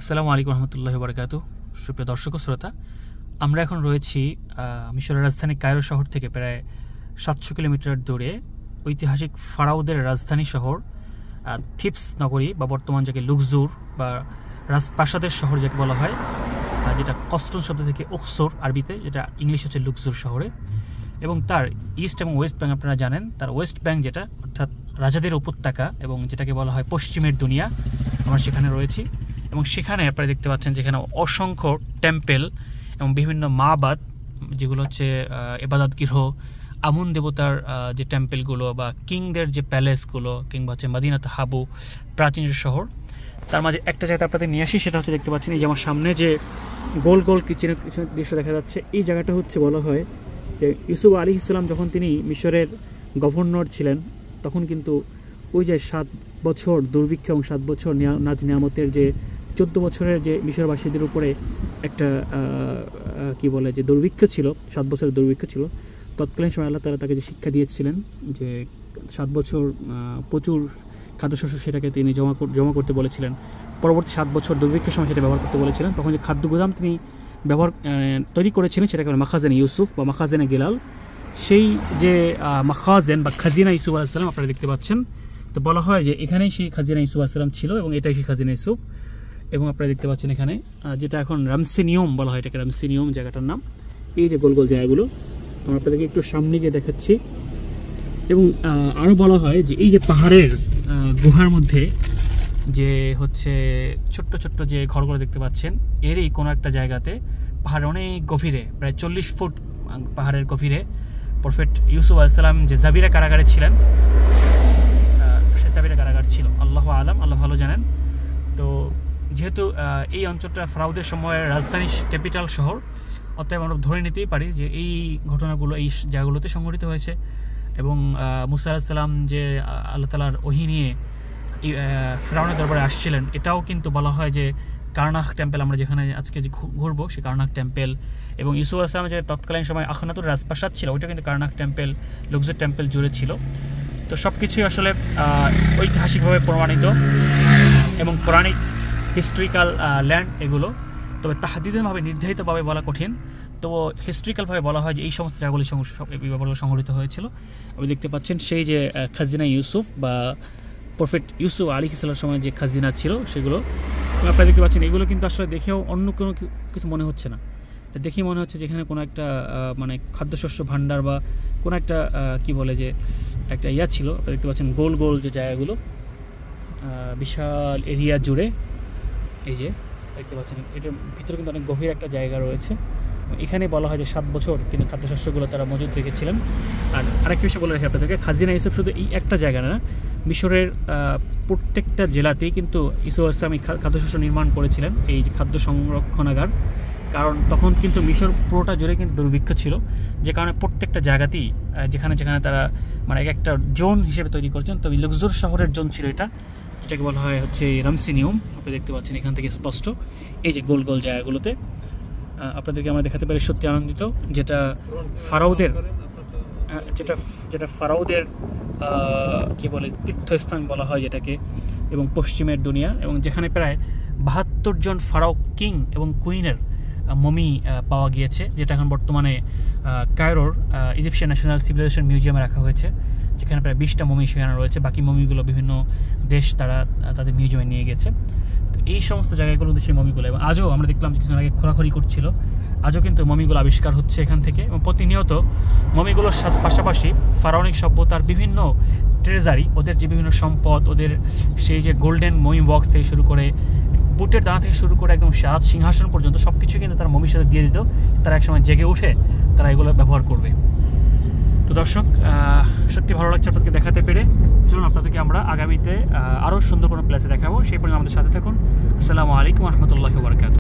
আসসালামু আলাইকুম রহমতুল্লাহি বারাকাতুহু। সুপ্রিয় দর্শক ও শ্রোতা, আমরা এখন রয়েছি মিশরের রাজধানী কায়রো শহর থেকে প্রায় 700 কিলোমিটার দূরে ঐতিহাসিক ফারাওদের রাজধানী শহর থিবস নগরী বা বর্তমান যাকে লুকজুর বা রাজপ্রাসাদের শহর যাকে বলা হয়, যেটা কস্টন শব্দ থেকে উকসুর আরবিতে, যেটা ইংলিশ হচ্ছে লুকজুর শহরে। এবং তার ইস্ট এবং ওয়েস্ট ব্যাঙ্ক আপনারা জানেন, তার ওয়েস্ট ব্যাঙ্ক যেটা অর্থাৎ রাজাদের উপত্যকা এবং যেটাকে বলা হয় পশ্চিমের দুনিয়া, আমরা সেখানে রয়েছি। এবং সেখানে আপনারা দেখতে পাচ্ছেন যেখানে অসংখ্য টেম্পেল এবং বিভিন্ন মাবাদ, যেগুলো হচ্ছে ইবাদত গৃহ, আমুন দেবতার যে টেম্পেলগুলো বা কিংদের যে প্যালেসগুলো, কিংবা হচ্ছে মদিনাত হাবু প্রাচীন শহর, তার মাঝে একটা জায়গা আপনাদের নিয়ে আসি। সেটা হচ্ছে দেখতে পাচ্ছেন এই যে আমার সামনে যে গোল গোল কিচেনের দৃশ্য দেখা যাচ্ছে, এই জায়গাটা হচ্ছে বলা হয় যে ইউসুফ আলাইহিস সালাম যখন তিনি মিশরের গভর্নর ছিলেন, তখন কিন্তু ওই যে 7 বছর দুর্ভিক্ষ এবং 7 বছর নাজ নিয়ামতের যে 14 বছরের যে মিশরবাসীদের উপরে একটা কি বলে যে দুর্ভিক্ষ ছিল, 7 বছরের দুর্ভিক্ষ ছিল, তৎকালীন সময় আল্লাহ তাআলা তাকে যে শিক্ষা দিয়েছিলেন যে 7 বছর প্রচুর খাদ্যশস্য সেটাকে তিনি জমা করতে বলেছিলেন। পরবর্তী 7 বছর দুর্ভিক্ষের সময় সেটা ব্যবহার করতে বলেছিলেন। তখন যে খাদ্য গুদাম তিনি তৈরি করেছিলেন সেটাকে মাখাজেন ইউসুফ বা মাখাজেনে গিলাল। সেই যে মাখাজেন বা খাজিনা ইউসুফ আলাইহিস সালাম আপনারা দেখতে পাচ্ছেন, তো বলা হয় যে এখানেই সেই খাজিনা ইউসুফ আলাইহিস সালাম ছিল এবং এটাই সেই খাজিনা ইউসুফ। এবং আপনারা দেখতে পাচ্ছেন এখানে যেটা এখন রামসেনিয়ম বলা হয়, এটাকে রামসেনিয়ম জায়গাটার নাম। এই যে গোল গোল জায়গাগুলো আমরা আপনাদেরকে একটু সামনে গিয়ে দেখাচ্ছি। এবং আরও বলা হয় যে এই যে পাহাড়ের গুহার মধ্যে যে হচ্ছে ছোট্ট ছোট্ট যে ঘরগুলো দেখতে পাচ্ছেন, এরই কোনো একটা জায়গাতে পাহাড়ের অনেক গভীরে, প্রায় 40 ফুট পাহাড়ের গভীরে প্রফেট ইউসুফ আলাইহিস সালাম যে জাবিরা কারাগারে ছিলেন, সে জাবিরা কারাগার ছিল, আল্লাহ আলাম, আল্লাহ ভালো জানেন। তো যেহেতু এই অঞ্চলটা ফারাওদের সময়ের রাজধানী ক্যাপিটাল শহর, অতএব আমরা ধরে নিতেই পারি যে এই ঘটনাগুলো এই জায়গাগুলোতে সংঘটিত হয়েছে। এবং মুসা আলাইহিস সালাম যে আল্লাহ তাআলার ওহী নিয়ে ফেরাউনের দরবারে আসছিলেন, এটাও কিন্তু বলা হয় যে কারনাক টেম্পল, আমরা যেখানে আজকে যে ঘুরবো সেই কারনাক টেম্পল, এবং ইউসুফ আলাইহিস সালামের যে তৎকালীন সময় আখনাতুর রাজপ্রাসাদ ছিল, ওইটা কিন্তু কারনাক টেম্পল, লুকজুর টেম্পল জুড়ে ছিল। তো সব কিছুই আসলে ঐতিহাসিকভাবে প্রমাণিত এবং পৌরাণিক হিস্ট্রিক্যাল ল্যান্ড এগুলো। তবে তাহদিদভাবে নির্ধারিতভাবে বলা কঠিন, তো হিস্ট্রিক্যালভাবে বলা হয় যে এই সমস্ত জায়গাগুলি ব্যাপারগুলো সংঘটিত হয়েছিল। আপনি দেখতে পাচ্ছেন সেই যে খাজিনা ইউসুফ বা প্রফেট ইউসুফ আলাইহিস সালামের সময় যে খাজিনা ছিল সেগুলো আপনারা দেখতে পাচ্ছেন। এগুলো কিন্তু আসলে দেখেও অন্য কোনো কিছু মনে হচ্ছে না, দেখেই মনে হচ্ছে যেখানে কোনো একটা মানে খাদ্যশস্য ভাণ্ডার বা কোনো একটা কি বলে যে একটা ইয়া ছিল। আপনারা দেখতে পাচ্ছেন গোল গোল যে জায়গাগুলো বিশাল এরিয়া জুড়ে, এই যে দেখতে পাচ্ছেন এটার ভিতরে কিন্তু অনেক গভীর একটা জায়গা রয়েছে। এখানে বলা হয় যে 7 বছর কিন্তু খাদ্যশস্যগুলো তারা মজুদ রেখেছিলেন। আর আরেকটা বিষয় বলে রাখি আপনাদেরকে, খাজিনা ইউসুফ শুধু এই একটা জায়গা না, মিশরের প্রত্যেকটা জেলাতেই কিন্তু ইউসুফ আলাইহিস সালাম খাদ্যশস্য নির্মাণ করেছিলেন, এই যে খাদ্য সংরক্ষণাগার। কারণ তখন কিন্তু মিশর পুরোটা জুড়ে কিন্তু দুর্ভিক্ষ ছিল, যে কারণে প্রত্যেকটা জায়গাতেই যেখানে যেখানে তারা মানে এক একটা জোন হিসেবে তৈরি করেছেন। তো লুকজুর শহরের জোন ছিল এটা, যেটাকে বলা হয় হচ্ছে রামসেনিয়ম। আপনি দেখতে পাচ্ছেন এখান থেকে স্পষ্ট এই যে গোল গোল জায়গাগুলোতে। আপনাদেরকে আমরা দেখাতে পারি সত্যি আনন্দিত, যেটা ফারাওদের কি বলে তীর্থস্থান বলা হয় যেটাকে, এবং পশ্চিমের দুনিয়া, এবং যেখানে প্রায় 72 জন ফারাও কিং এবং কুইনের মমি পাওয়া গিয়েছে, যেটা এখন বর্তমানে কায়রোর ইজিপশিয়ান ন্যাশনাল সিভিলাইজেশন মিউজিয়ামে রাখা হয়েছে, যেখানে প্রায় 20টা মমি সেখানে রয়েছে। বাকি মমিগুলো বিভিন্ন দেশ তারা তাদের মিউজিয়ামে নিয়ে গেছে। তো এই সমস্ত জায়গাগুলো সেই মমিগুলো, এবং আজও আমরা দেখলাম যে কিছুদিন আগে খোরাখুরি করছিল, আজও কিন্তু মমিগুলো আবিষ্কার হচ্ছে এখান থেকে। এবং প্রতিনিয়ত মমিগুলোর পাশাপাশি ফারাওনিক সভ্যতার বিভিন্ন ট্রেজারি, ওদের যে বিভিন্ন সম্পদ, ওদের সেই যে গোল্ডেন মমি বক্স থেকে শুরু করে বুটের দানা থেকে শুরু করে একদম রাজ সিংহাসন পর্যন্ত সব কিছুই কিন্তু তারা মমির সাথে দিয়ে দিত। তারা একসময় জেগে উঠে তারা এগুলো ব্যবহার করবে। তো দর্শক, সত্যি ভালো লাগছে আপনাদেরকে দেখাতে পেরে। চলুন আপনাদেরকে আমরা আগামীতে আরও সুন্দর কোনো প্লেসে দেখাবো। সেই পর্যন্ত আমাদের সাথে থাকুন। আসসালামু আলাইকুম রহমতুল্লাহি ওয়া বারাকাতুহু।